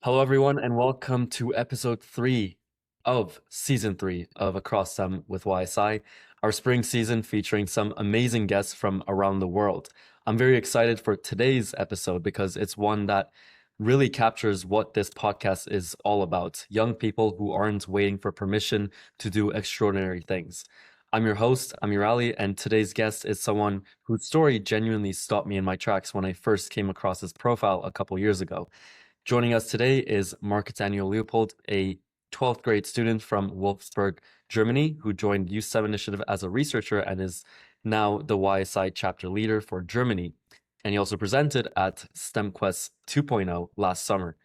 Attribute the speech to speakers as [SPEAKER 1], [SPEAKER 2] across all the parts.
[SPEAKER 1] Hello, everyone, and welcome to episode 3 of season 3 of Across Some with YSI, our spring season featuring some amazing guests from around the world. I'm very excited for today's episode because it's one that really captures what this podcast is all about, young people who aren't waiting for permission to do extraordinary things. I'm your host, Amir Ali, and today's guest is someone whose story genuinely stopped me in my tracks when I first came across his profile a couple years ago. Joining us today is Mark Daniel Leupold, a 12th grade student from Wolfsburg, Germany, who joined Youth 7 Initiative as a researcher and is now the YSI chapter leader for Germany. And he also presented at STEMQuest 2.0 last summer.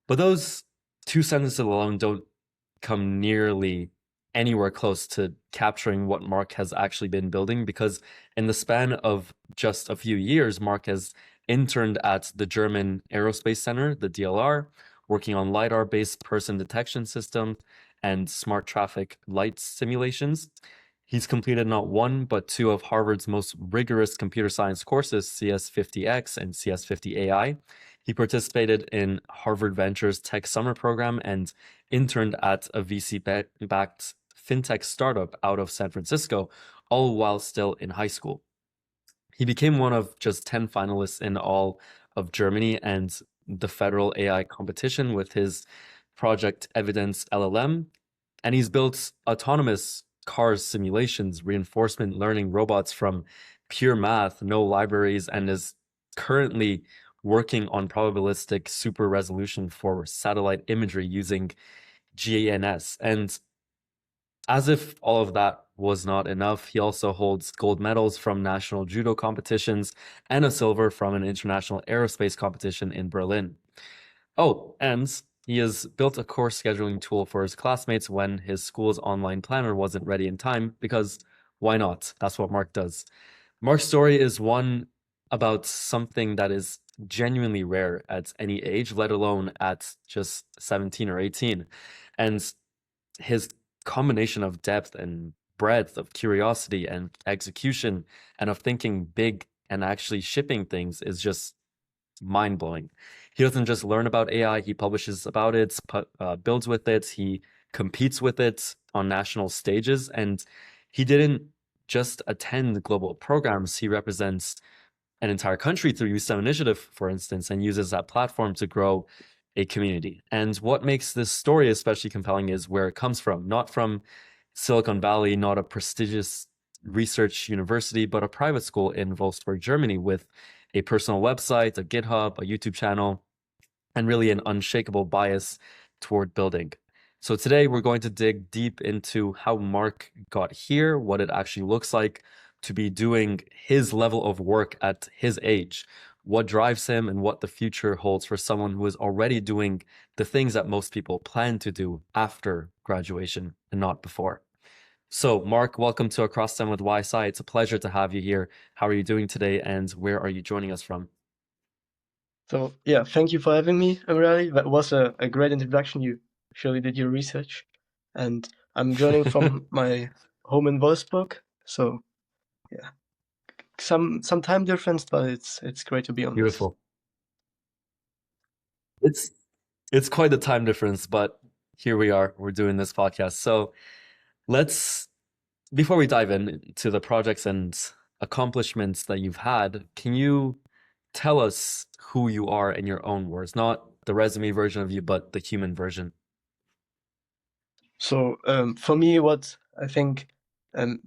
[SPEAKER 1] But those two sentences alone don't come nearly anywhere close to capturing what Mark has actually been building, because in the span of just a few years, Mark has interned at the German Aerospace Center, the DLR, working on LiDAR-based person detection system and smart traffic light simulations. He's completed not one, but two of Harvard's most rigorous computer science courses, CS50X and CS50AI. He participated in Harvard Ventures Tech Summer Program and interned at a VC-backed fintech startup out of San Francisco, all while still in high school. He became one of just 10 finalists in all of Germany and the federal AI competition with his project Evidence LLM. And he's built autonomous cars simulations, reinforcement learning robots from pure math, no libraries, and is currently working on probabilistic super resolution for satellite imagery using GNS. And as if all of that was not enough, he also holds gold medals from national judo competitions and a silver from an international aerospace competition in Berlin. Oh, and he has built a course scheduling tool for his classmates when his school's online planner wasn't ready in time, because why not? That's what Mark does. Mark's story is one about something that is genuinely rare at any age, let alone at just 17 or 18. And his combination of depth and breadth, of curiosity and execution, and of thinking big and actually shipping things is just mind-blowing. He doesn't just learn about AI, he publishes about it, builds with it, he competes with it on national stages, and he didn't just attend global programs, he represents an entire country through Youth 7 Initiative, for instance, and uses that platform to grow a community. And what makes this story especially compelling is where it comes from, not from Silicon Valley, not a prestigious research university, but a private school in Wolfsburg, Germany, with a personal website, a GitHub, a YouTube channel, and really an unshakable bias toward building. So today we're going to dig deep into how Mark got here, what it actually looks like to be doing his level of work at his age, what drives him, and what the future holds for someone who is already doing the things that most people plan to do after graduation and not before. So, Mark, welcome to Across Some with YSI. It's a pleasure to have you here. How are you doing today, and where are you joining us from?
[SPEAKER 2] So yeah, thank you for having me, Amrali. That was a great introduction. You surely did your research. And I'm joining from my home in Wolfsburg. So yeah, some time difference, but it's great to be on this.
[SPEAKER 1] Beautiful. It's it's quite a time difference, but here we are. We're doing this podcast. So let's, before we dive into the projects and accomplishments that you've had, can you tell us who you are in your own words? Not the resume version of you, but the human version.
[SPEAKER 2] So for me, what I think um,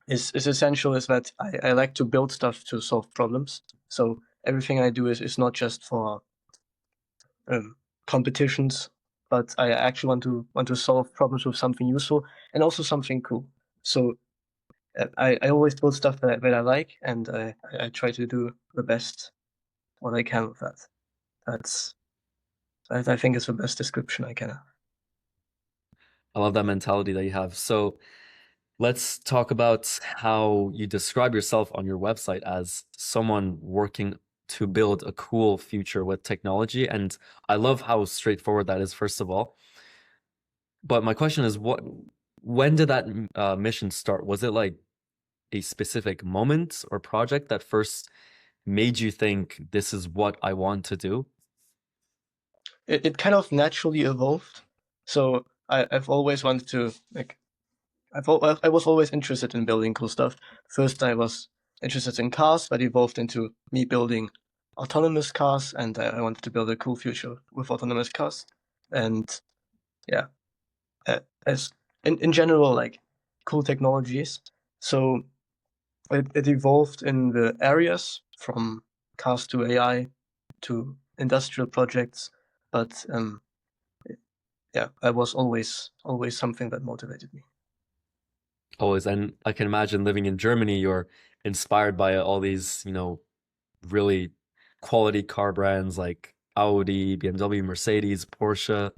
[SPEAKER 2] is essential is that I like to build stuff to solve problems. So everything I do is not just for competitions, but I actually want to solve problems with something useful and also something cool. So I always build stuff that I like, and I try to do the best what I can with that. That's I think is the best description I can have.
[SPEAKER 1] I love that mentality that you have. So let's talk about how you describe yourself on your website as someone working to build a cool future with technology. And I love how straightforward that is, first of all. But my question is, when did that mission start? Was it like a specific moment or project that first made you think this is what I want to do?
[SPEAKER 2] it kind of naturally evolved. So I've always wanted to like I was always interested in building cool stuff. First, I was interested in cars, but evolved into me building autonomous cars, and I wanted to build a cool future with autonomous cars. And yeah, as in general, like cool technologies. So it evolved in the areas from cars to AI to industrial projects, but yeah, I was always something that motivated me.
[SPEAKER 1] Always. And I can imagine living in Germany, you're inspired by all these, really quality car brands like Audi, BMW, Mercedes, Porsche.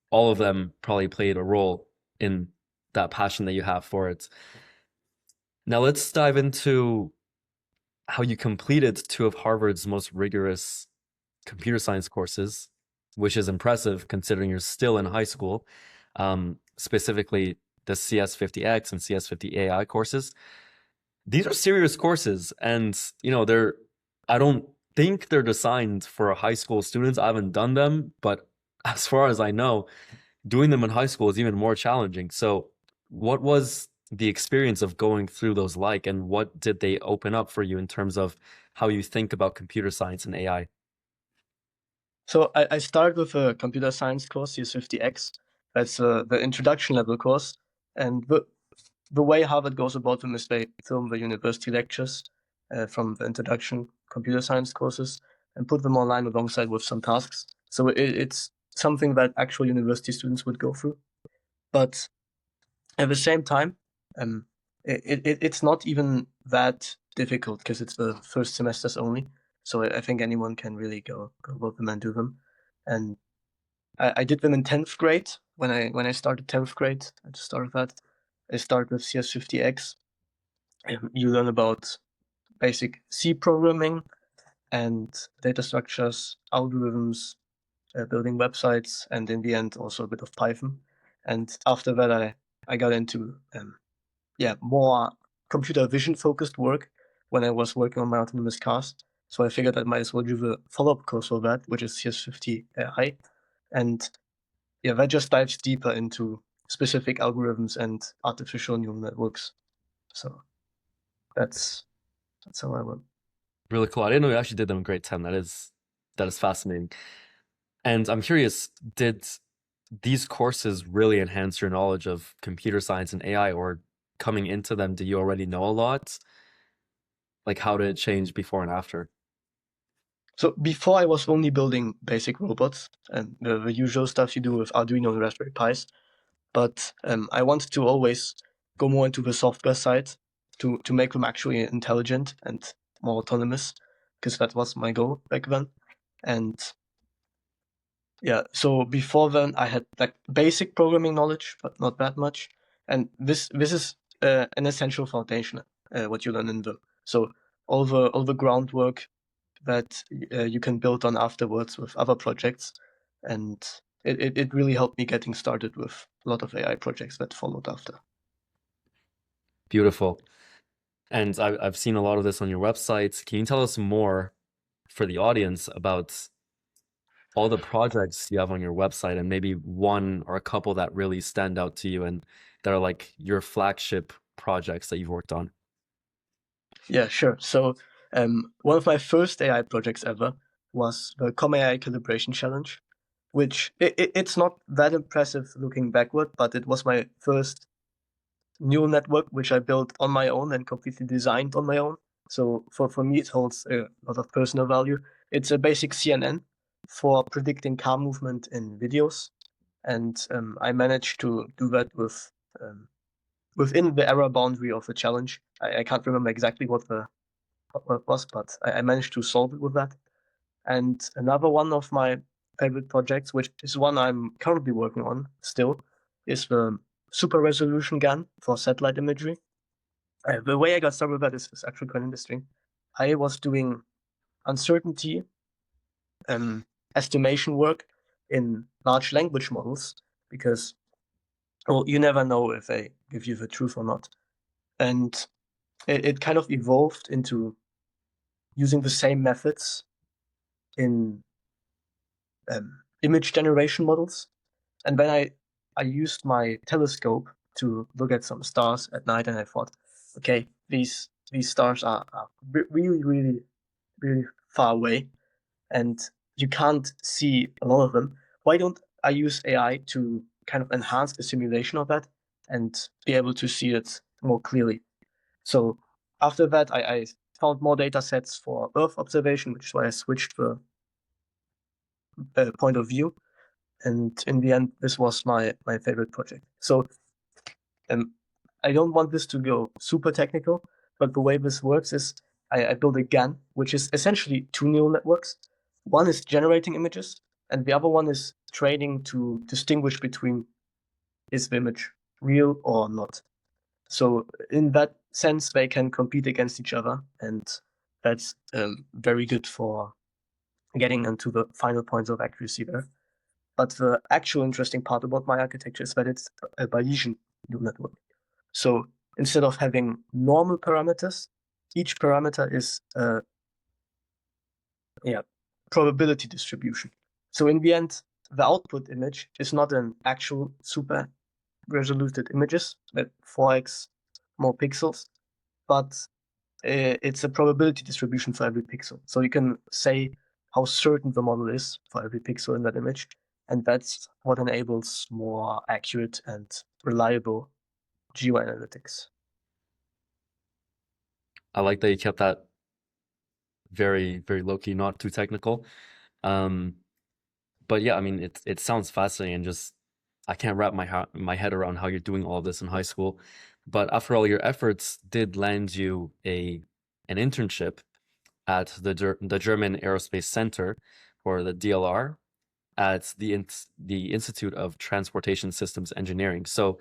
[SPEAKER 1] All of them probably played a role in that passion that you have for it. Now let's dive into how you completed two of Harvard's most rigorous computer science courses, which is impressive considering you're still in high school, specifically the CS50X and CS50 AI courses. These are serious courses, and I don't think they're designed for high school students. I haven't done them, but as far as I know, doing them in high school is even more challenging. So, what was the experience of going through those like, and what did they open up for you in terms of how you think about computer science and AI?
[SPEAKER 2] So I started with a computer science course, CS50X. That's the introduction level course. And the way Harvard goes about them is they film the university lectures from the introduction computer science courses and put them online alongside with some tasks. So it's something that actual university students would go through. But at the same time, um, it's not even that difficult because it's the first semesters only. So I think anyone can really go about them and do them. And I did them in 10th grade when I started 10th grade at the start of that. I started with CS50X. You learn about basic C programming and data structures, algorithms, building websites, and in the end also a bit of Python. And after that, I got into more computer vision focused work when I was working on my autonomous cars. So I figured I might as well do the follow-up course for that, which is CS50 AI. And yeah, that just dives deeper into specific algorithms and artificial neural networks. So that's how I went.
[SPEAKER 1] Really cool. I didn't know you actually did them in grade 10. That is fascinating. And I'm curious, did these courses really enhance your knowledge of computer science and AI, or coming into them, do you already know a lot? Like, how did it change before and after?
[SPEAKER 2] So before I was only building basic robots and the usual stuff you do with Arduino and Raspberry Pis. But I wanted to always go more into the software side to make them actually intelligent and more autonomous, because that was my goal back then. And yeah, so before then I had like basic programming knowledge, but not that much. And this is an essential foundation what you learn in the so all the groundwork that you can build on afterwards with other projects, and it really helped me getting started with a lot of AI projects that followed after.
[SPEAKER 1] Beautiful. And I've seen a lot of this on your website. Can you tell us more for the audience about all the projects you have on your website, and maybe one or a couple that really stand out to you and that are like your flagship projects that you've worked on?
[SPEAKER 2] Yeah, sure. So one of my first AI projects ever was the Com AI Calibration Challenge, which it's not that impressive looking backward, but it was my first neural network which I built on my own and completely designed on my own. So for me, it holds a lot of personal value. It's a basic CNN for predicting car movement in videos, and I managed to do that with within the error boundary of the challenge. I can't remember exactly what it was, but I managed to solve it with that. And another one of my favorite projects, which is one I'm currently working on still, is the super resolution GAN for satellite imagery. The way I got started with that is actually quite interesting. I was doing uncertainty estimation work in large language models because, well, you never know if they give you the truth or not. And it kind of evolved into using the same methods in image generation models. And then I used my telescope to look at some stars at night, and I thought, okay, these stars are really, really, really far away, and you can't see a lot of them. Why don't I use AI to kind of enhance the simulation of that and be able to see it more clearly? So after that, I found more data sets for Earth observation, which is why I switched the point of view. And in the end, this was my favorite project. So um, I don't want this to go super technical, but the way this works is I build a GAN, which is essentially two neural networks. One is generating images, and the other one is training to distinguish between is the image real or not. So in that sense, they can compete against each other, and that's very good for getting into the final points of accuracy there. But the actual interesting part about my architecture is that it's a Bayesian neural network. So instead of having normal parameters, each parameter is a probability distribution. So in the end, the output image is not an actual super resoluted images with 4x more pixels, but it's a probability distribution for every pixel. So you can say how certain the model is for every pixel in that image. And that's what enables more accurate and reliable geoanalytics.
[SPEAKER 1] I like that you kept that very, very low key, not too technical. Um, but yeah, I mean, it sounds fascinating, and just I can't wrap my head around how you're doing all of this in high school. But after all, your efforts did land you an internship at the German Aerospace Center, or the DLR, at the Institute of Transportation Systems Engineering. So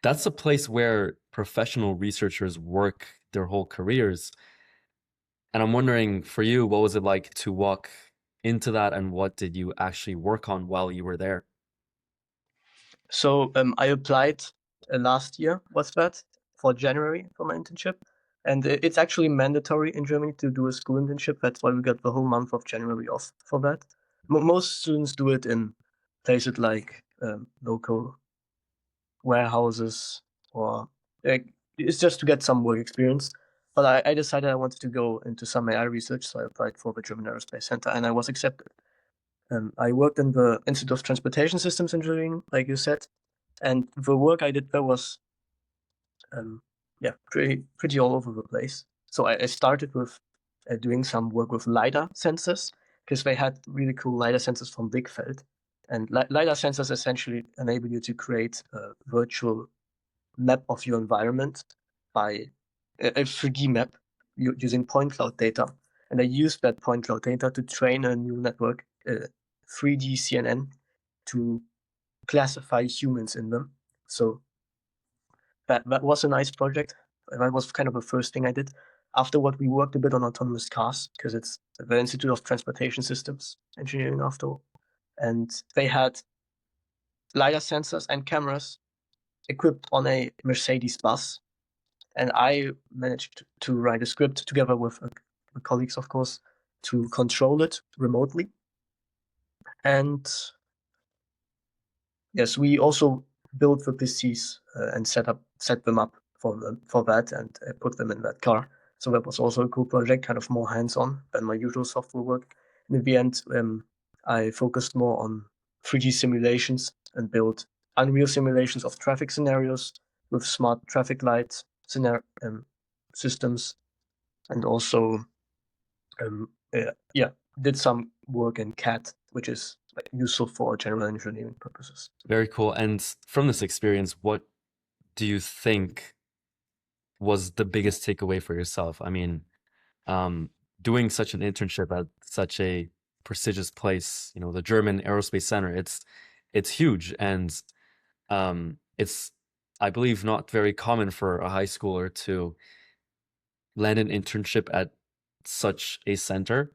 [SPEAKER 1] that's a place where professional researchers work their whole careers. And I'm wondering, for you, what was it like to walk into that, and what did you actually work on while you were there?
[SPEAKER 2] So I applied last year, was that, for January for my internship. And it's actually mandatory in Germany to do a school internship. That's why we got the whole month of January off for that. Most students do it in places like local warehouses, or it's just to get some work experience. But I decided I wanted to go into some AI research, so I applied for the German Aerospace Center, and I was accepted. I worked in the Institute of Transportation Systems Engineering, like you said, and the work I did there was pretty all over the place. So I started with doing some work with LiDAR sensors, because they had really cool LiDAR sensors from Blickfeld. And LiDAR sensors essentially enable you to create a virtual map of your environment by a 3D map using point cloud data. And I used that point cloud data to train a neural network, 3D CNN, to classify humans in them. So that was a nice project. That was kind of the first thing I did. Afterward, we worked a bit on autonomous cars, because it's the Institute of Transportation Systems Engineering after all. And they had LiDAR sensors and cameras equipped on a Mercedes bus. And I managed to write a script together with colleagues, of course, to control it remotely. And yes, we also built the PCs and set them up for that, and put them in that car. So that was also a cool project, kind of more hands-on than my usual software work. And in the end, I focused more on 3D simulations and built Unreal simulations of traffic scenarios with smart traffic light systems, and also did some work in CAD, which is useful for general engineering purposes.
[SPEAKER 1] Very cool. And from this experience, what do you think was the biggest takeaway for yourself? I mean, um, doing such an internship at such a prestigious place, the German Aerospace Center, it's huge, and it's, I believe, not very common for a high schooler to land an internship at such a center.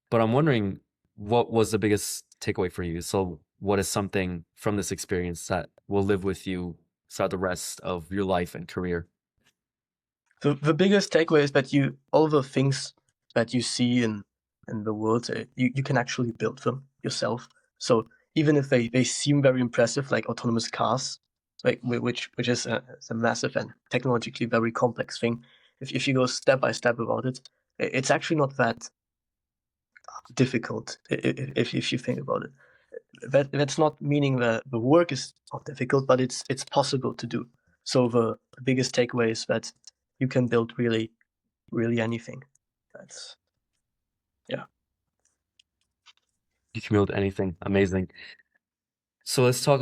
[SPEAKER 1] But I'm wondering, what was the biggest takeaway for you? So what is something from this experience that will live with you throughout the rest of your life and career?
[SPEAKER 2] The biggest takeaway is that all the things that you see in the world, you can actually build them. yourself. So even if they seem very impressive, like autonomous cars, like which is a massive and technologically very complex thing, if you go step by step about it, it's actually not that difficult if you think about it. That's not meaning that the work is not difficult, but it's possible to do. So the biggest takeaway is that you can build really anything. That's yeah.
[SPEAKER 1] You can build anything. Amazing. So let's talk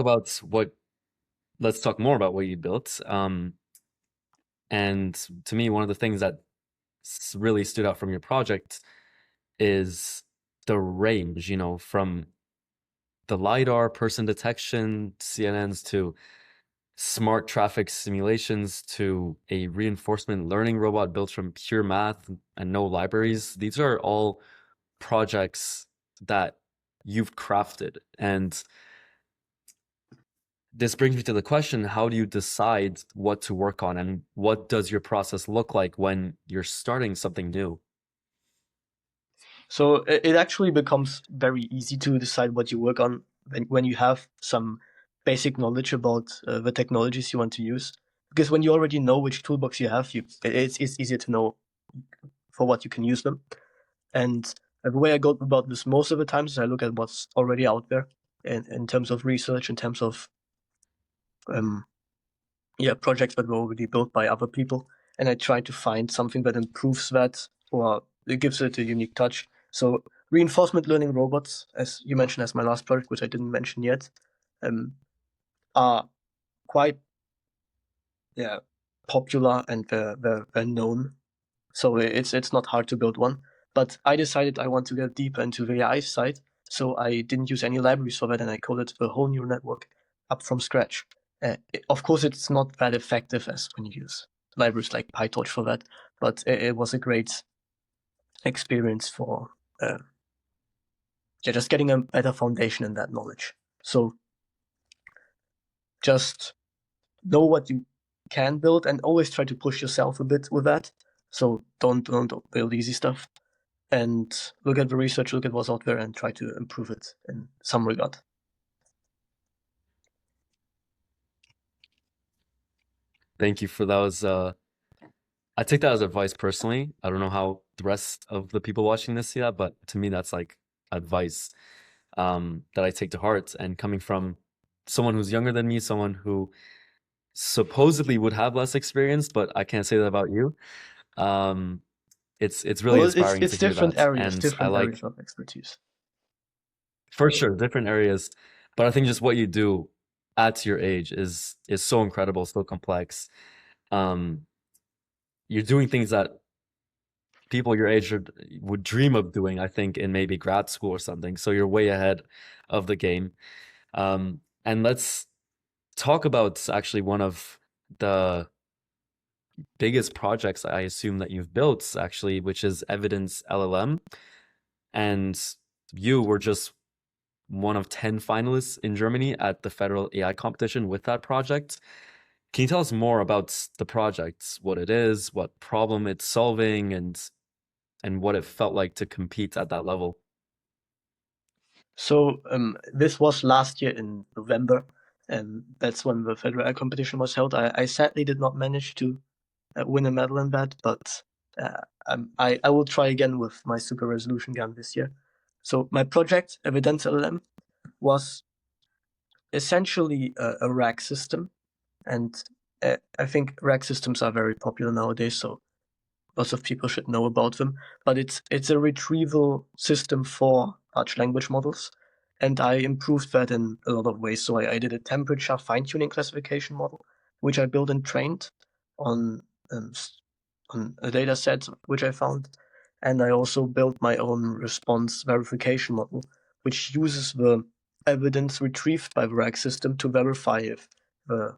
[SPEAKER 1] more about what you built. And to me, one of the things that really stood out from your project is the range, from the LiDAR, person detection, CNNs, to smart traffic simulations, to a reinforcement learning robot built from pure math and no libraries. These are all projects that you've crafted. And this brings me to the question, how do you decide what to work on, and what does your process look like when you're starting something new?
[SPEAKER 2] So it actually becomes very easy to decide what you work on when you have some basic knowledge about the technologies you want to use. Because when you already know which toolbox you have, it's easier to know for what you can use them. And the way I go about this most of the times is I look at what's already out there in terms of research, in terms of projects that were already built by other people, and I try to find something that improves that or it gives it a unique touch. So reinforcement learning robots, as you mentioned as my last project, which I didn't mention yet, are quite popular and they're known. So it's not hard to build one. But I decided I want to get deeper into the AI side, so I didn't use any libraries for that, and I coded the whole neural network up from scratch. Of course, it's not that effective as when you use libraries like PyTorch for that, but it was a great experience for just getting a better foundation in that knowledge. So just know what you can build and always try to push yourself a bit with that. So don't build easy stuff. And look at the research, look at what's out there, and try to improve it in some regard.
[SPEAKER 1] Thank you for those. I take that as advice personally. I don't know how the rest of the people watching this see that, but to me, that's like advice that I take to heart. And coming from someone who's younger than me, someone who supposedly would have less experience, but I can't say that about you. It's really
[SPEAKER 2] Well,
[SPEAKER 1] inspiring to
[SPEAKER 2] it's
[SPEAKER 1] hear that. And I
[SPEAKER 2] different
[SPEAKER 1] like,
[SPEAKER 2] areas of expertise.
[SPEAKER 1] for sure, different areas, but I think just what you do at your age is so incredible, so complex. Um, you're doing things that people your age would dream of doing, I think, in maybe grad school or something. So you're way ahead of the game. And let's talk about actually one of the biggest projects I assume that you've built, actually, which is Evidence LLM. And you were just one of 10 finalists in Germany at the federal AI competition with that project. Can you tell us more about the project, what it is, what problem it's solving, and what it felt like to compete at that level?
[SPEAKER 2] So this was last year in November, and that's when the federal AI competition was held. I sadly did not manage to win a medal in that, but I will try again with my super resolution gun this year. So my project, Evidence LLM, was essentially a rack system, and I think rack systems are very popular nowadays, so lots of people should know about them. But it's a retrieval system for large language models, and I improved that in a lot of ways. So I did a temperature fine-tuning classification model, which I built and trained on on a data set which I found, and I also built my own response verification model, which uses the evidence retrieved by the RAG system to verify if the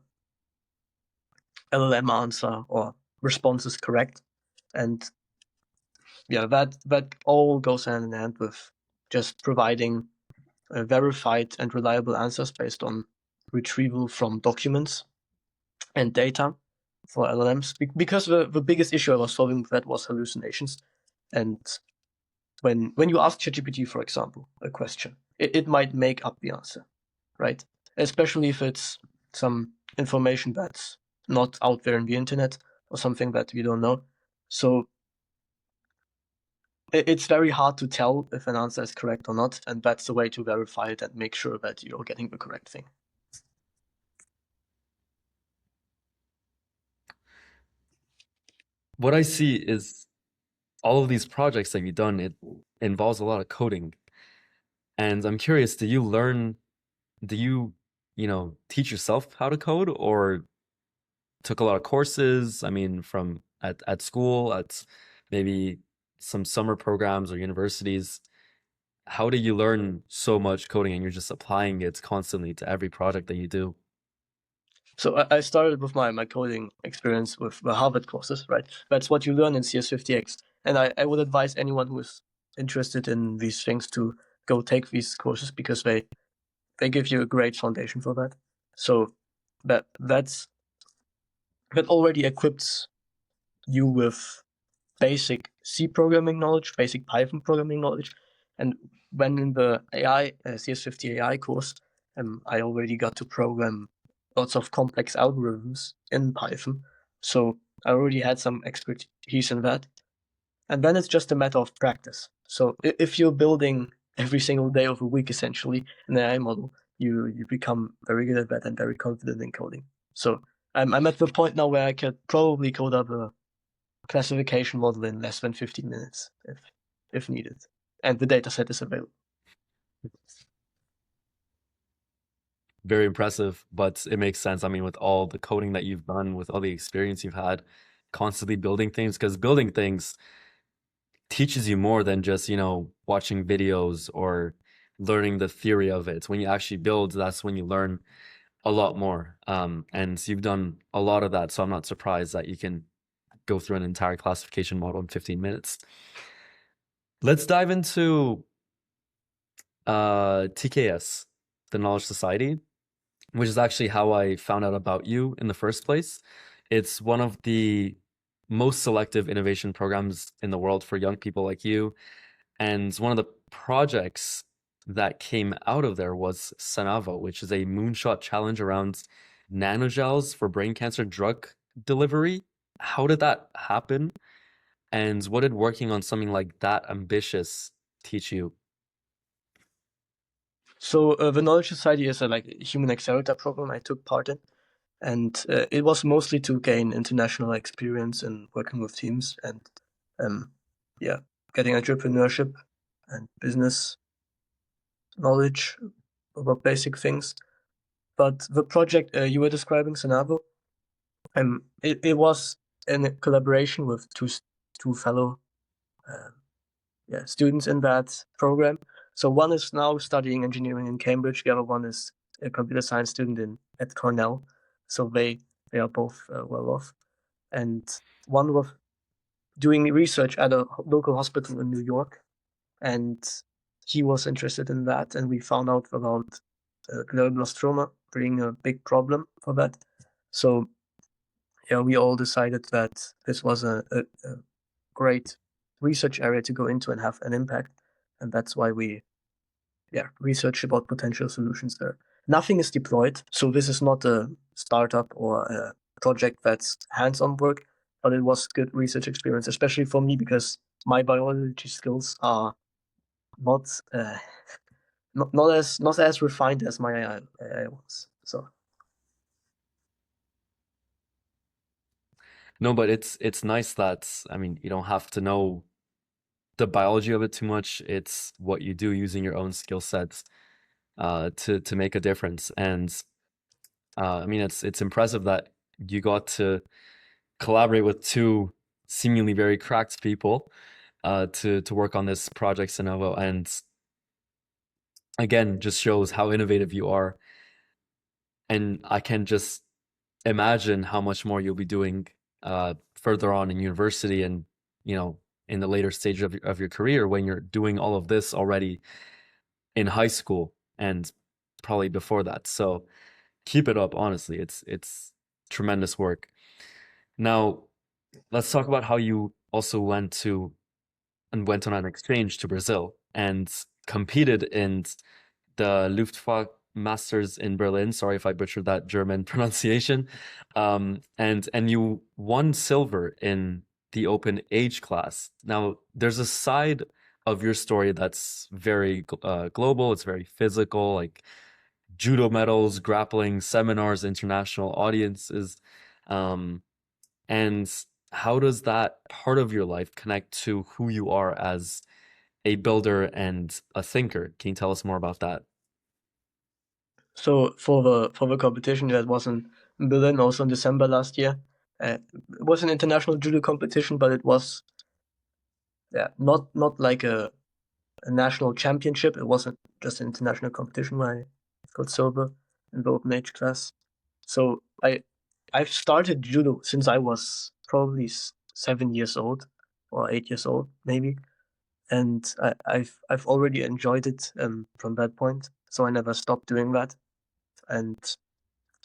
[SPEAKER 2] LLM answer or response is correct. And that all goes hand in hand with just providing verified and reliable answers based on retrieval from documents and data for LLMs. Because the biggest issue I was solving with that was hallucinations. And when you ask ChatGPT, for example, a question, it might make up the answer, right? Especially if it's some information that's not out there in the internet or something that we don't know. So it's very hard to tell if an answer is correct or not, and that's the way to verify it and make sure that you're getting the correct thing.
[SPEAKER 1] What I see is all of these projects that you've done, it involves a lot of coding. And I'm curious, do you, teach yourself how to code or took a lot of courses? I mean, from at school, at maybe some summer programs or universities. How do you learn so much coding and you're just applying it constantly to every project that you do?
[SPEAKER 2] So I started with my coding experience with the Harvard courses, right? That's what you learn in CS50X. And I would advise anyone who is interested in these things to go take these courses because they give you a great foundation for that. So that already equips you with basic C programming knowledge, basic Python programming knowledge. And when in the AI CS50 AI course, I already got to program lots of complex algorithms in Python. So I already had some expertise in that. And then it's just a matter of practice. So if you're building every single day of a week, essentially, an AI model, you become very good at that and very confident in coding. So I'm at the point now where I could probably code up a classification model in less than 15 minutes if needed, and the dataset is available.
[SPEAKER 1] Very impressive, but it makes sense. I mean, with all the coding that you've done, with all the experience you've had, constantly building things, because building things teaches you more than just, watching videos or learning the theory of it. When you actually build, that's when you learn a lot more. And so you've done a lot of that, so I'm not surprised that you can go through an entire classification model in 15 minutes. Let's dive into TKS, the Knowledge Society, which is actually how I found out about you in the first place. It's one of the most selective innovation programs in the world for young people like you. And one of the projects that came out of there was Sanavo, which is a moonshot challenge around nanogels for brain cancer drug delivery. How did that happen? And what did working on something like that ambitious teach you?
[SPEAKER 2] So the Knowledge Society is a human accelerator program I took part in, and it was mostly to gain international experience in working with teams and um, yeah, getting entrepreneurship and business knowledge about basic things. But the project you were describing, Sanavo, it was in a collaboration with two fellow students in that program. So one is now studying engineering in Cambridge. The other one is a computer science student at Cornell. So they are both well off. And one was doing research at a local hospital in New York, and he was interested in that. And we found out about glioblastoma being a big problem for that. So yeah, we all decided that this was a great research area to go into and have an impact, and that's why we research about potential solutions there. Nothing is deployed, so this is not a startup or a project that's hands-on work, but it was good research experience, especially for me because my biology skills are not not as refined as my AI ones. So
[SPEAKER 1] No, but it's nice that, I mean, you don't have to know the biology of it too much. It's what you do using your own skill sets to make a difference. And I mean, it's impressive that you got to collaborate with two seemingly very cracked people to work on this project, Sanovo, and again, just shows how innovative you are. And I can just imagine how much more you'll be doing further on in university and, in the later stage of your career when you're doing all of this already in high school and probably before that. So keep it up, honestly. It's tremendous work. Now, let's talk about how you also went on an exchange to Brazil and competed in the Luftwaffe Masters in Berlin. Sorry if I butchered that German pronunciation. And you won silver in the open age class. Now, there's a side of your story that's very global. It's very physical, like judo medals, grappling seminars, international audiences. Um, and how does that part of your life connect to who you are as a builder and a thinker? Can you tell us more about that?
[SPEAKER 2] So for the competition that was in Berlin, also in December last year, it was an international judo competition, but it was not like a national championship. It wasn't just an international competition where I got silver in the open age class. So I've started judo since I was probably 7 years old or 8 years old maybe, and I've already enjoyed it from that point. So I never stopped doing that, and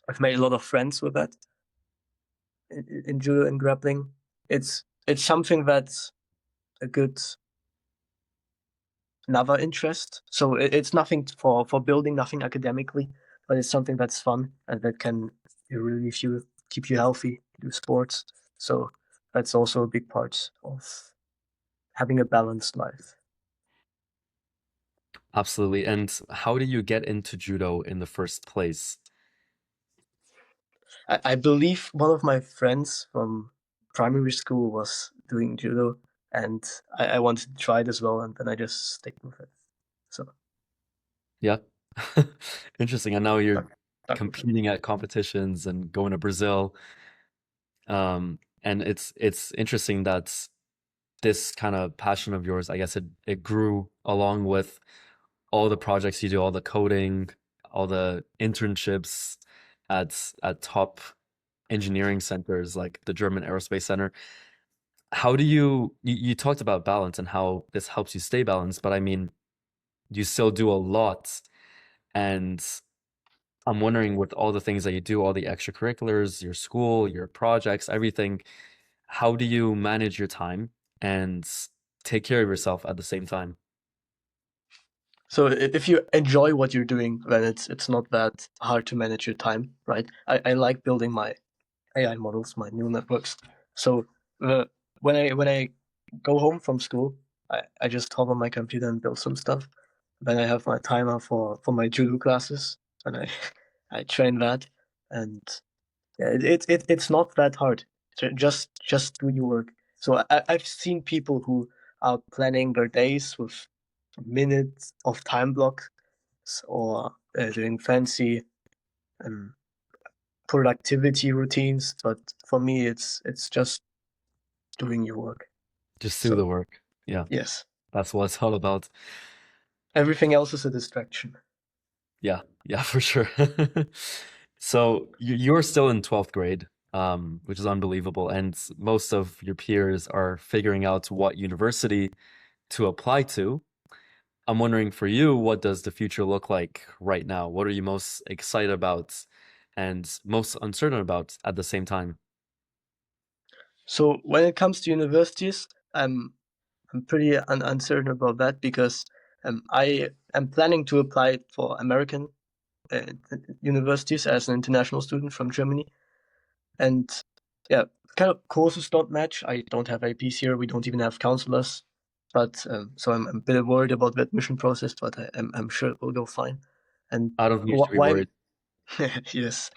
[SPEAKER 2] I've made a lot of friends with that in judo and grappling. It's something that's a good another interest. So it's nothing for building, nothing academically, but it's something that's fun and that can relieve you, keep you healthy, do sports. So that's also a big part of having a balanced life.
[SPEAKER 1] Absolutely. And how did you get into judo in the first place?
[SPEAKER 2] I believe one of my friends from primary school was doing judo, and I wanted to try it as well, and then I just stick with it. So
[SPEAKER 1] Yeah. Interesting. And now you're
[SPEAKER 2] stuck with it.
[SPEAKER 1] competing at competitions and going to Brazil. And it's interesting that this kind of passion of yours, I guess it grew along with all the projects you do, all the coding, all the internships at top engineering centers like the German Aerospace Center. How do you talked about balance and how this helps you stay balanced, but I mean, you still do a lot. And I'm wondering with all the things that you do, all the extracurriculars, your school, your projects, everything, how do you manage your time and take care of yourself at the same time?
[SPEAKER 2] So if you enjoy what you're doing, then it's not that hard to manage your time, right? I like building my AI models, my neural networks. So the when I go home from school, I just hop on my computer and build some stuff. Then I have my timer for my judo classes, and I I train that, and yeah, it's not that hard. So just do your work. So I've seen people who are planning their days with minutes of time blocks or doing fancy um, productivity routines. But for me, it's just doing your work.
[SPEAKER 1] Just do the
[SPEAKER 2] So
[SPEAKER 1] work. Yeah,
[SPEAKER 2] yes,
[SPEAKER 1] that's what it's all about.
[SPEAKER 2] everything else is a distraction.
[SPEAKER 1] Yeah, yeah, for sure. So you're still in 12th grade, which is unbelievable, and most of your peers are figuring out what university to apply to. I'm wondering for you, what does the future look like right now? What are you most excited about and most uncertain about at the same time?
[SPEAKER 2] So when it comes to universities, I'm pretty uncertain about that because I am planning to apply for American uh, universities as an international student from Germany. And yeah, kind of courses don't match. I don't have APs here. We don't even have counselors. But so I'm a bit worried about the admission process, but I'm sure it will go fine. And
[SPEAKER 1] I don't need to be
[SPEAKER 2] why?
[SPEAKER 1] worried.
[SPEAKER 2] Yes,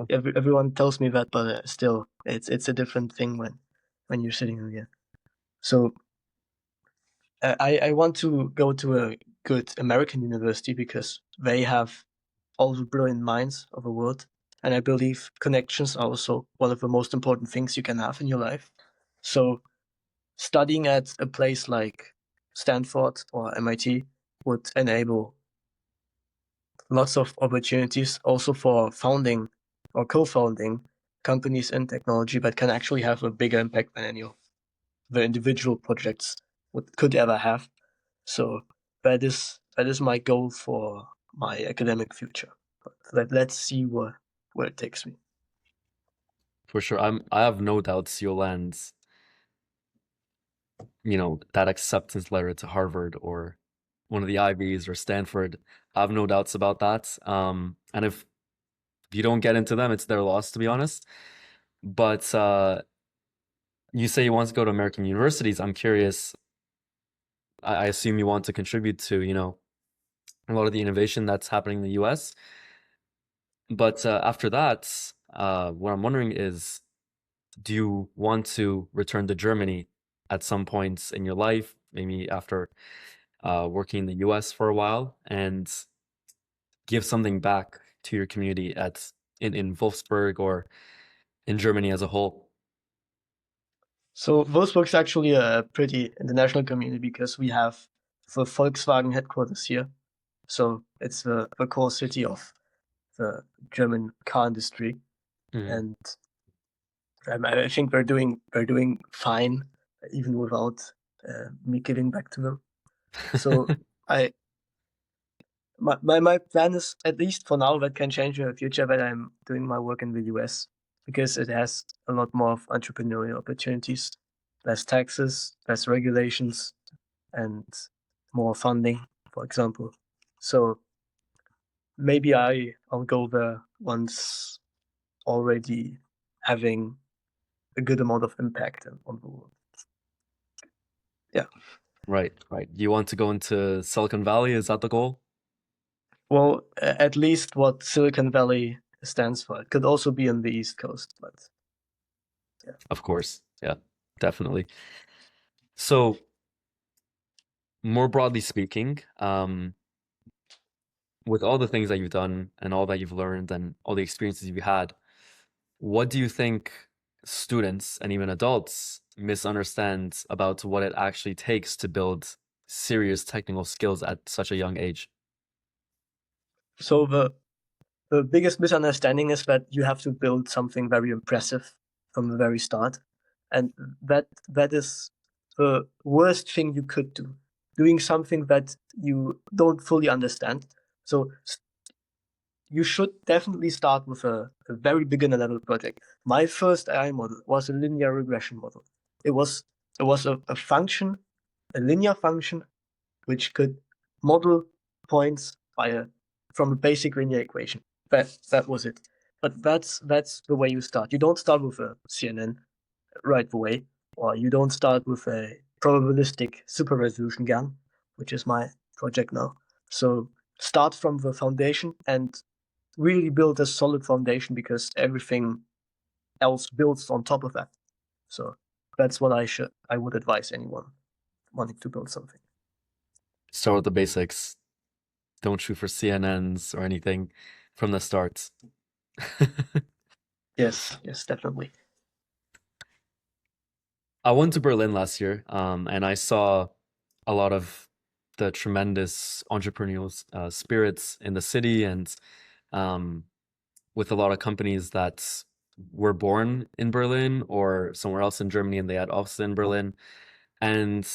[SPEAKER 2] everyone tells me that, but still, it's a different thing when you're sitting here. So I want to go to a good American university because they have all the brilliant minds of the world. And I believe connections are also one of the most important things you can have in your life. So studying at a place like Stanford or MIT would enable lots of opportunities also for founding or co-founding companies in technology that can actually have a bigger impact than any of the individual projects could ever have. So that is my goal for my academic future. But let's see where it takes me.
[SPEAKER 1] For sure. I have no doubts you'll land, that acceptance letter to Harvard or one of the Ivies or Stanford. I have no doubts about that. And if you don't get into them, it's their loss, to be honest. But you say you want to go to American universities. I'm curious. I assume you want to contribute to, a lot of the innovation that's happening in the US. But after that, what I'm wondering is, do you want to return to Germany at some points in your life, maybe after working in the US for a while, and give something back to your community in Wolfsburg or in Germany as a whole?
[SPEAKER 2] So Wolfsburg is actually a pretty international community because we have the Volkswagen headquarters here. So it's the core city of the German car industry,
[SPEAKER 1] Mhm.
[SPEAKER 2] and I think we're doing fine even without me giving back to them. So I my plan is, at least for now, that can change in the future, that I'm doing my work in the US because it has a lot more of entrepreneurial opportunities, less taxes, less regulations, and more funding, for example. So maybe I'll go there once already having a good amount of impact on the world. Yeah.
[SPEAKER 1] Right, right. You want to go into Silicon Valley? Is that the goal?
[SPEAKER 2] Well, at least what Silicon Valley stands for. It could also be on the East Coast, but yeah.
[SPEAKER 1] Of course. Yeah, definitely. So, more broadly speaking, with all the things that you've done and all that you've learned and all the experiences you've had, what do you think students and even adults misunderstand about what it actually takes to build serious technical skills at such a young age?
[SPEAKER 2] So the biggest misunderstanding is that you have to build something very impressive from the very start, and that is the worst thing you could do. Doing something that you don't fully understand. So you should definitely start with a very beginner level project. My first AI model was a linear regression model. It was a function, a linear function, which could model points from a basic linear equation. That was it. But that's the way you start. You don't start with a CNN right away, or you don't start with a probabilistic super resolution GAN, which is my project now. So start from the foundation and really build a solid foundation, because everything else builds on top of that. So that's what I would advise anyone wanting to build something.
[SPEAKER 1] Start with the basics. Don't shoot for CNNs or anything from the start.
[SPEAKER 2] Yes, definitely.
[SPEAKER 1] I went to Berlin last year, and I saw a lot of the tremendous entrepreneurial spirits in the city, and um, with a lot of companies that were born in Berlin or somewhere else in Germany, and they had offices in Berlin. And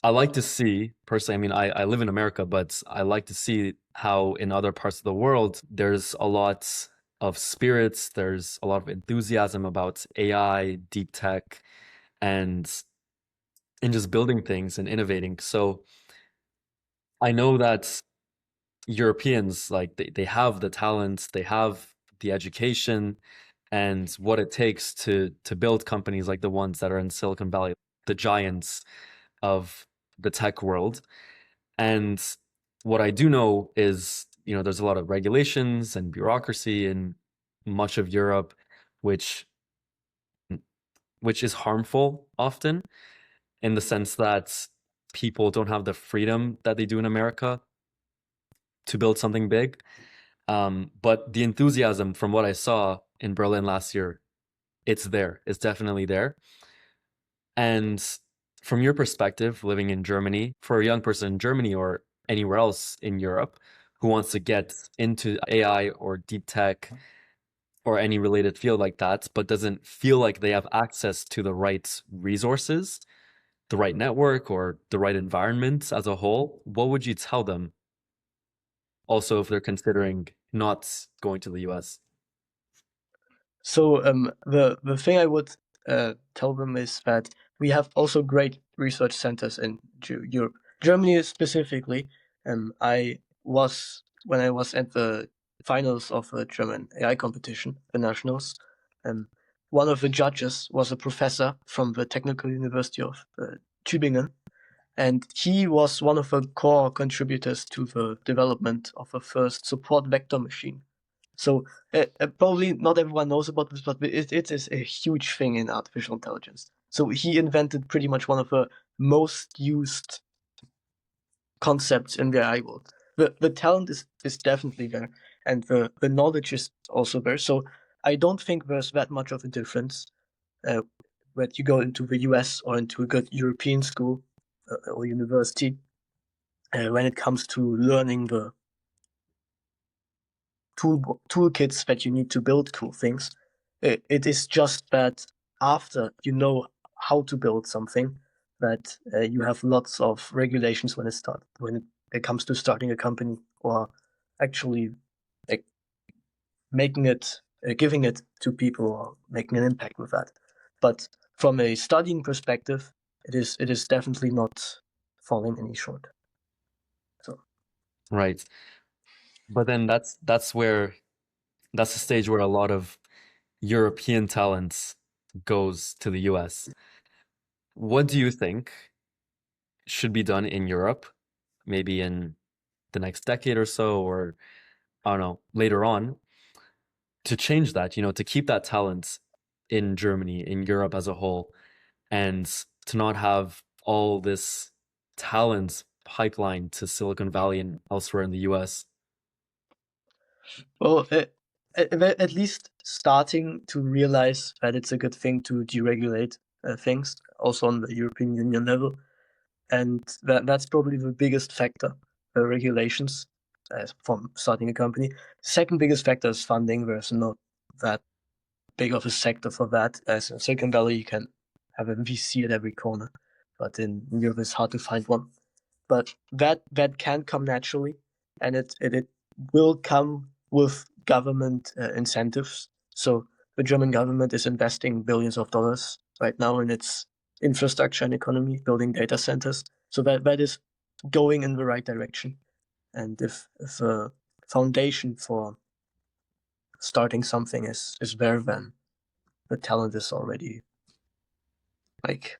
[SPEAKER 1] I like to see, personally, I mean, I live in America, but I like to see how in other parts of the world, there's a lot of spirits, there's a lot of enthusiasm about AI, deep tech, and just building things and innovating. So I know that Europeans, like they have the talents, they have the education and what it takes to build companies like the ones that are in Silicon Valley, the giants of the tech world. And what I do know is, there's a lot of regulations and bureaucracy in much of Europe, which which is harmful often in the sense that people don't have the freedom that they do in America to build something big. But the enthusiasm from what I saw in Berlin last year, it's there. It's definitely there. And from your perspective, living in Germany, for a young person in Germany or anywhere else in Europe who wants to get into AI or deep tech or any related field like that, but doesn't feel like they have access to the right resources, the right network, or the right environment as a whole, what would you tell them? Also, if they're considering not going to the US.
[SPEAKER 2] So the thing I would tell them is that we have also great research centers in Europe, Germany specifically. I was when I was at the finals of a German AI competition, the nationals. Um, One of the judges was a professor from the Technical University of Tübingen, and he was one of the core contributors to the development of the first support vector machine. So probably not everyone knows about this, but it is a huge thing in artificial intelligence. So he invented pretty much one of the most used concepts in the AI world. The talent is definitely there, and the knowledge is also there. So I don't think there's that much of a difference when you go into the US or into a good European school or university when it comes to learning the toolkits that you need to build cool things. It is just that after you know how to build something, that you have lots of regulations when it comes to starting a company or actually like making it, giving it to people or making an impact with that. But from a studying perspective, it is definitely not falling any short. So
[SPEAKER 1] Right. But then that's the stage where a lot of European talents goes to the US. What do you think should be done in Europe, maybe in the next decade or so, or I don't know, later on, to change that, to keep that talent in Germany, in Europe as a whole, and to not have all this talent pipeline to Silicon Valley and elsewhere in the US?
[SPEAKER 2] well, at least starting to realize that it's a good thing to deregulate things, also on the European Union level, and that's probably the biggest factor, regulations from starting a company. Second biggest factor is funding. There's not that big of a sector for that. As in Silicon Valley, you can have a VC at every corner, but in Europe, it's hard to find one. But that can come naturally, and it will come with government incentives. So the German government is investing billions of dollars right now in its infrastructure and economy, building data centers. So that is going in the right direction. And if a foundation for starting something is there, then the talent is already like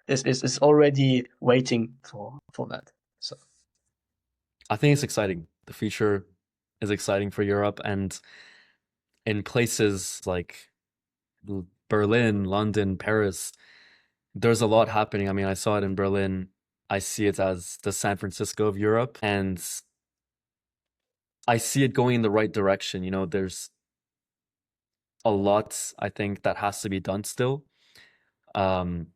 [SPEAKER 2] is already waiting for that. So
[SPEAKER 1] I think it's exciting. The future is exciting for Europe, and in places like Berlin, London, Paris, there's a lot happening. I mean, I saw it in Berlin. I see it as the San Francisco of Europe, and I see it going in the right direction. There's a lot, I think, that has to be done still. Um,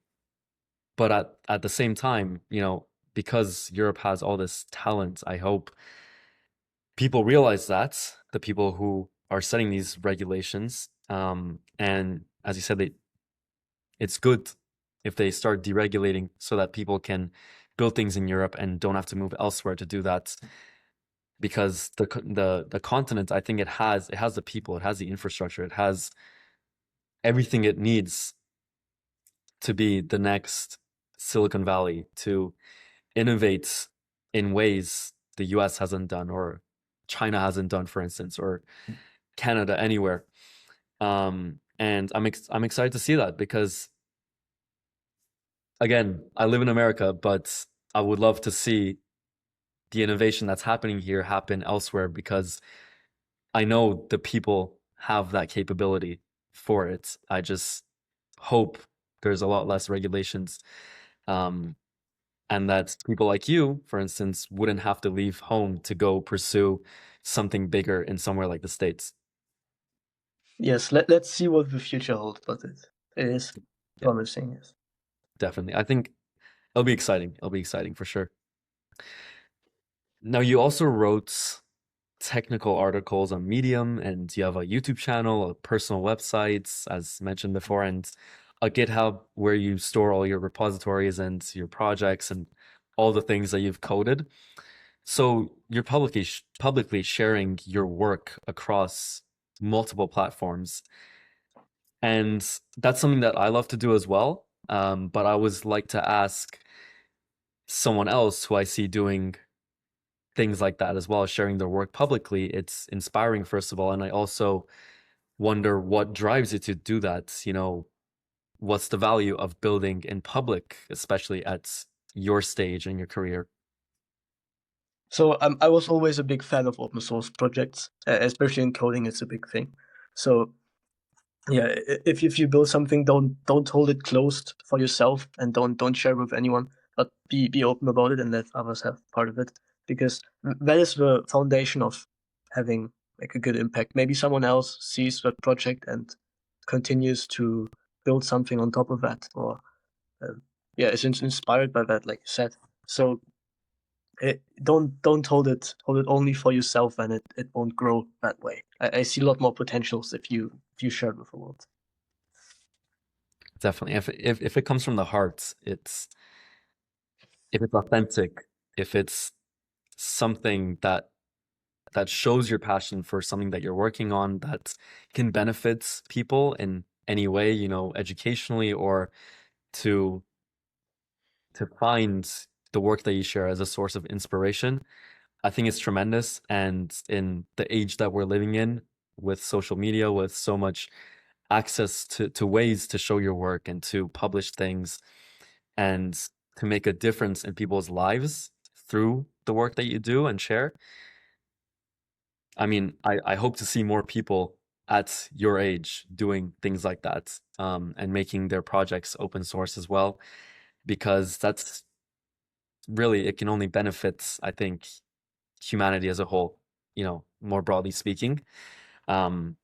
[SPEAKER 1] but at the same time, because Europe has all this talent, I hope people realize that, the people who are setting these regulations. And as you said, it's good if they start deregulating so that people can build things in Europe and don't have to move elsewhere to do that. Because the continent, I think it has the people, it has the infrastructure, it has everything it needs to be the next Silicon Valley, to innovate in ways the US hasn't done, or China hasn't done, for instance, or Canada, anywhere. And I'm excited to see that because, again, I live in America, but I would love to see the innovation that's happening here happen elsewhere because I know the people have that capability for it. I just hope there's a lot less regulations, um, and that people like you, for instance, wouldn't have to leave home to go pursue something bigger in somewhere like the States.
[SPEAKER 2] yes, let's see what the future holds, but it is
[SPEAKER 1] Yeah,
[SPEAKER 2] promising. Yes.
[SPEAKER 1] definitely. I think it'll be exciting. It'll be exciting for sure. Now, you also wrote technical articles on Medium, and you have a YouTube channel, a personal website, as mentioned before, and a GitHub where you store all your repositories and your projects and all the things that you've coded. So you're publicly sharing your work across multiple platforms, and that's something that I love to do as well. But I always like to ask someone else who I see doing things like that as well, sharing their work publicly. It's inspiring, first of all. And I also wonder what drives you to do that. What's the value of building in public, especially at your stage in your career?
[SPEAKER 2] So I was always a big fan of open source projects, especially in coding. It's a big thing. So yeah, if you build something, don't hold it closed for yourself, and don't share with anyone, but be open about it and let others have part of it, because that is the foundation of having like a good impact. Maybe someone else sees that project and continues to build something on top of that, or uh, yeah, is inspired by that, like you said. So don't hold it only for yourself, and it won't grow that way. I see a lot more potentials if you share it with the world.
[SPEAKER 1] Definitely. If it comes from the heart, if it's authentic, if it's something that shows your passion for something that you're working on that can benefit people in any way, educationally or to find the work that you share as a source of inspiration, I think it's tremendous. And in the age that we're living in, with social media, with so much access to ways to show your work and to publish things and to make a difference in people's lives through the work that you do and share. I mean, I hope to see more people at your age doing things like that, and making their projects open source as well, because that's really, it can only benefit, I think, humanity as a whole, more broadly speaking. Um,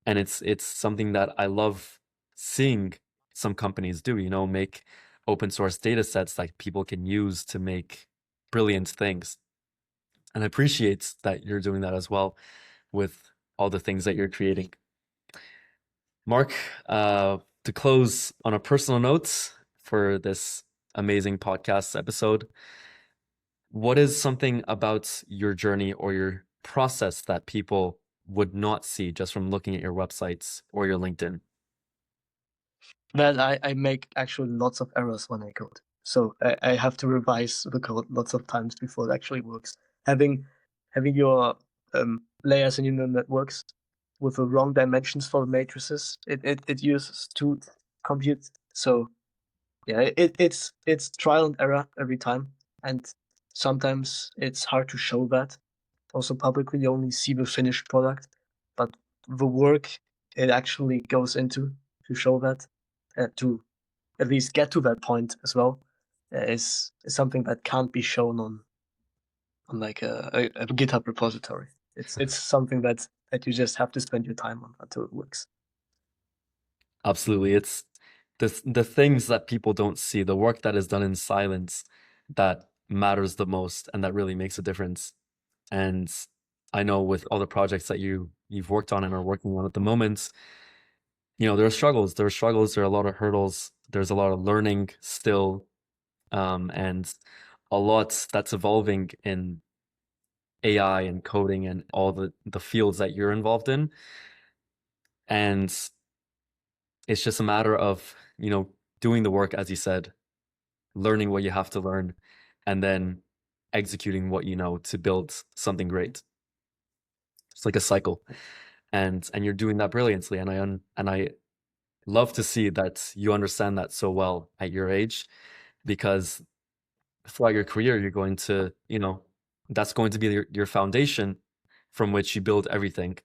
[SPEAKER 1] and it's something that I love seeing some companies do, make open source data sets that people can use to make brilliant things. And I appreciate that you're doing that as well with all the things that you're creating. Mark, to close on a personal note for this amazing podcast episode, what is something about your journey or your process that people would not see just from looking at your websites or your LinkedIn?
[SPEAKER 2] Well, I make actually lots of errors when I code. So I have to revise the code lots of times before it actually works. Having your layers in your neural networks with the wrong dimensions for the matrices, it uses to compute. So yeah, it's trial and error every time, and sometimes it's hard to show that. Also, publicly, you only see the finished product, but the work it actually goes into to show that, to at least get to that point as well, is something that can't be shown on like a GitHub repository. It's something that you just have to spend your time on until it works.
[SPEAKER 1] Absolutely. It's the things that people don't see, the work that is done in silence that matters the most and that really makes a difference. And I know with all the projects that you've worked on and are working on at the moment, there are struggles. There are a lot of hurdles. There's a lot of learning still, and a lot that's evolving in AI and coding and all the fields that you're involved in. And it's just a matter of, doing the work, as you said, learning what you have to learn, and then executing what you know to build something great. It's like a cycle, and you're doing that brilliantly. And I love to see that you understand that so well at your age, because throughout your career, you're going to, that's going to be your foundation from which you build everything.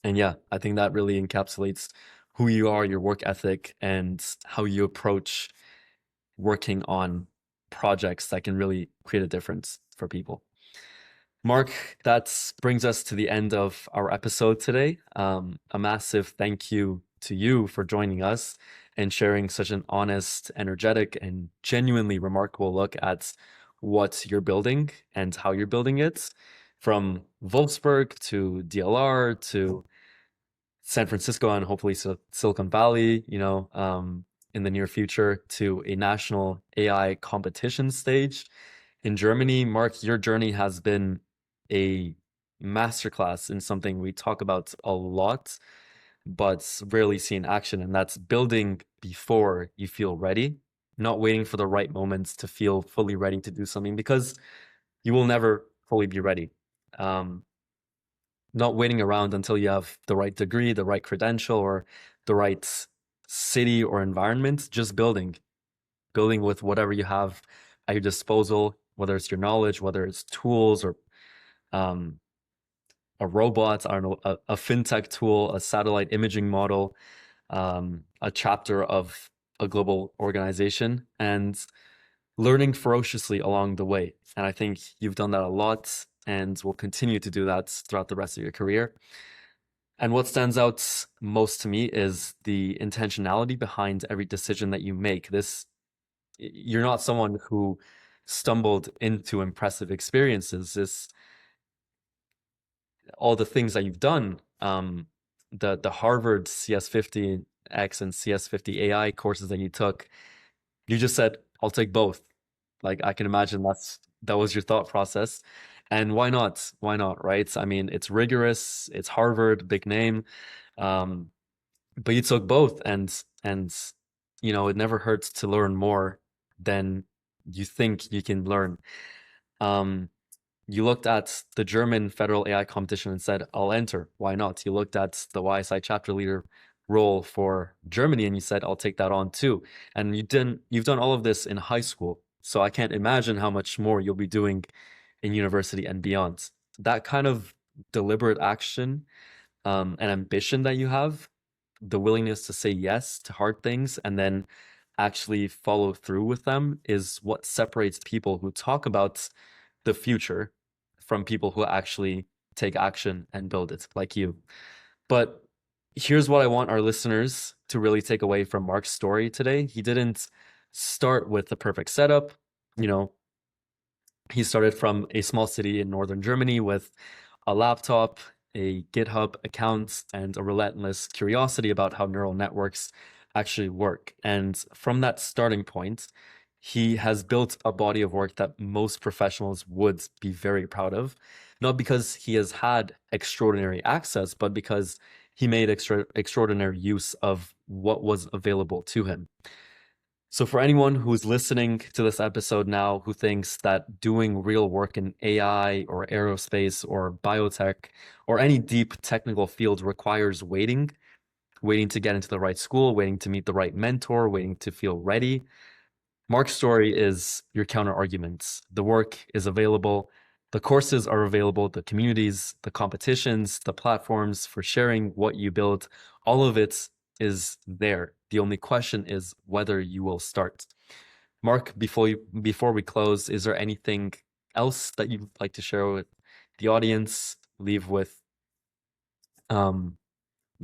[SPEAKER 1] And yeah, I think that really encapsulates who you are, your work ethic, and how you approach working on projects that can really create a difference for people. Mark, that brings us to the end of our episode today. A massive thank you to you for joining us and sharing such an honest, energetic, and genuinely remarkable look at what you're building and how you're building it, from Wolfsburg to DLR to San Francisco and hopefully Silicon Valley, in the near future, to a national AI competition stage in Germany. Mark, your journey has been a masterclass in something we talk about a lot, but rarely see in action, and that's building before you feel ready. not waiting for the right moments to feel fully ready to do something, because you will never fully be ready. Not waiting around until you have the right degree, the right credential, or the right city or environment. Just building with whatever you have at your disposal, whether it's your knowledge, whether it's tools, or um, a robot, I don't know, a fintech tool, a satellite imaging model, a chapter of a global organization, and learning ferociously along the way. And I think you've done that a lot and will continue to do that throughout the rest of your career. And what stands out most to me is the intentionality behind every decision that you make. You're not someone who stumbled into impressive experiences. All the things that you've done, the Harvard CS50X and CS50 AI courses that you took, you just said, I'll take both. Like, I can imagine that was your thought process. And why not? Why not, right? I mean, it's rigorous, it's Harvard, big name. But you took both, and it never hurts to learn more than you think you can learn. You looked at the German federal AI competition and said, I'll enter. Why not? You looked at the YSI chapter leader role for Germany and you said, I'll take that on too. And you've done all of this in high school. So I can't imagine how much more you'll be doing in university and beyond. That kind of deliberate action and ambition that you have, the willingness to say yes to hard things and then actually follow through with them, is what separates people who talk about the future from people who actually take action and build it, like you. But here's what I want our listeners to really take away from Mark's story today. He didn't start with the perfect setup. He started from a small city in northern Germany with a laptop, a GitHub account, and a relentless curiosity about how neural networks actually work. And from that starting point, he has built a body of work that most professionals would be very proud of, not because he has had extraordinary access, but because he made extraordinary use of what was available to him. So for anyone who's listening to this episode now who thinks that doing real work in AI or aerospace or biotech or any deep technical field requires waiting to get into the right school, waiting to meet the right mentor, waiting to feel ready, Mark's story is your counter arguments. The work is available. The courses are available, the communities, the competitions, the platforms for sharing what you build, all of it is there. The only question is whether you will start. Mark, before we close, is there anything else that you'd like to share with the audience? Leave a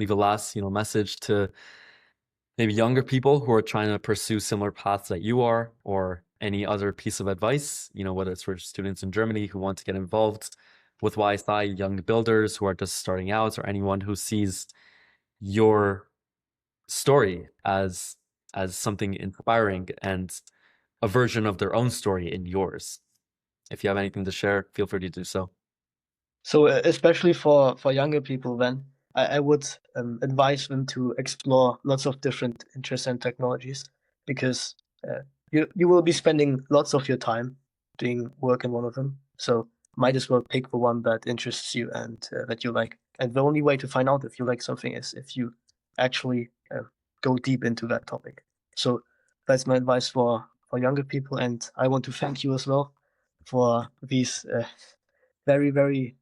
[SPEAKER 1] last, message to maybe younger people who are trying to pursue similar paths that you are, or any other piece of advice, whether it's for students in Germany who want to get involved with YSI, young builders who are just starting out, or anyone who sees your story as something inspiring and a version of their own story in yours. If you have anything to share, feel free to do so.
[SPEAKER 2] So especially for younger people, then I would advise them to explore lots of different interests and technologies, because you will be spending lots of your time doing work in one of them. So might as well pick the one that interests you and that you like. And the only way to find out if you like something is if you actually go deep into that topic. So that's my advice for younger people. And I want to thank you as well for these very, very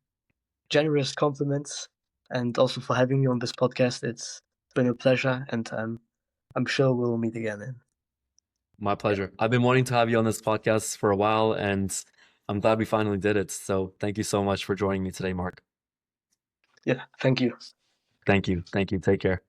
[SPEAKER 2] generous compliments, and also for having me on this podcast. It's been a pleasure, and I'm sure we'll meet again.
[SPEAKER 1] My pleasure. I've been wanting to have you on this podcast for a while, and I'm glad we finally did it. So thank you so much for joining me today, Mark.
[SPEAKER 2] Yeah, thank you.
[SPEAKER 1] Thank you. Take care.